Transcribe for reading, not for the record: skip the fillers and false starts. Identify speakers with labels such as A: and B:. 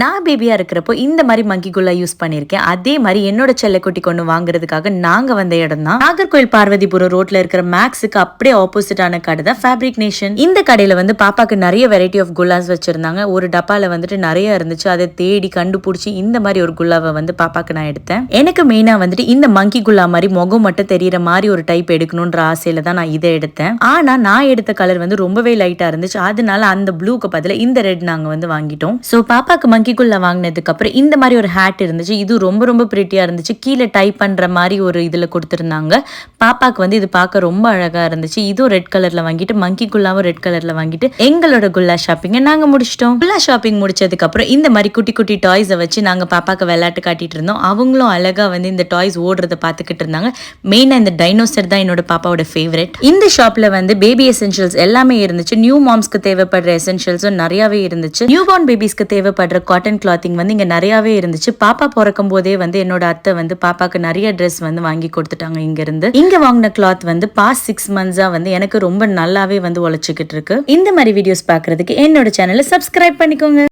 A: நான் பேபியா இருக்கிறப்போ இந்த மாதிரி மங்கி குல்லா யூஸ் பண்ணிருக்கேன். அதே மாதிரி என்னோட செல்லக்குட்டி கொண்டு வாங்குறதுக்காக நாங்க வந்த இடம் தான் நாகர்கோயில் பார்வதிபுரம் ரோட்ல இருக்கிற மேக்ஸுக்கு அப்படியே ஆப்போசிட்டான கடை தான் ஃபேப்ரிக் நேஷன். இந்த கடையில பாப்பாக்கு நிறைய வெரைட்டி ஆஃப் குல்லாஸ் வச்சிருந்தாங்க. ஒரு டப்பால நிறைய இருந்துச்சு. அதை தேடி கண்டுபிடிச்சி இந்த மாதிரி ஒரு குல்லாவை பாப்பாக்கு நான் எடுத்தேன். எனக்கு மெயினா இந்த மங்கி குல்லா மாதிரி முகம் மட்டும் தெரியற மாதிரி ஒரு டைப் எடுக்கணும்ன்ற ஆசையில தான் நான் இதை எடுத்தேன். ஆனா நான் எடுத்த கலர் ரொம்பவே லைட்டா இருந்துச்சு. அதனால அந்த ப்ளூக்கு பதில இந்த ரெட் நாங்க வாங்கிட்டோம். சோ பாப்பாக்கு மங்கிக்குள்ள வாங்கினதுக்கு அப்புறம் இந்த மாதிரி ஒரு ஹேட் இருந்துச்சு. இது ரொம்ப ரொம்ப பிரிட்டியா இருந்துச்சு. கீழே டைப் பண்ற மாதிரி ஒரு இதுல கொடுத்திருந்தாங்க. பாப்பாக்கு இது பார்க்க ரொம்ப அழகா இருந்துச்சு. இதுவும் ரெட் கலர்ல வாங்கிட்டு மங்கிக்குள்ளாவும் ரெட் கலர்ல வாங்கிட்டு எங்களோட குல்லா ஷாப்பிங்க நாங்க முடிச்சிட்டோம். குல்லா ஷாப்பிங் முடிச்சதுக்கு அப்புறம் இந்த மாதிரி குட்டி குட்டி டாய்ஸை வச்சு நாங்க பாப்பாக்கு விளையாட்டு காட்டிட்டு இருந்தோம். அவங்களும் அழகா இந்த டாய்ஸ் ஓடுறத பாத்துக்கிட்டு இருந்தாங்க. மெயினா இந்த டைனோசர் தான் என்னோட பாப்பாவோட ஃபேவரட். இந்த ஷாப்ல பேபி எசென்ஷியல்ஸ் எல்லாமே இருந்துச்சு. நியூ மாம்ஸ்க்கு தேவைப்படுற எசென்ஷியல்ஸும் நிறையவே இருந்துச்சு. நியூ பார்ன் பேபிஸ்க்கு தேவைப்படுற காட்டன் கிளாத்திங் இங்க நிறையவே இருந்துச்சு. பாப்பா பிறக்கும் போதே என்னோட அத்தை பாப்பாக்கு நிறைய ட்ரெஸ் வாங்கி கொடுத்துட்டாங்க. இங்க இருந்து இங்க வாங்கின கிளாத் பாஸ்ட் 6 மந்த்ஸா எனக்கு ரொம்ப நல்லாவே உழைச்சிக்கிட்டு இருக்கு. இந்த மாதிரி வீடியோஸ் பாக்குறதுக்கு என்னோட சேனலை சப்ஸ்கிரைப் பண்ணிக்கோங்க.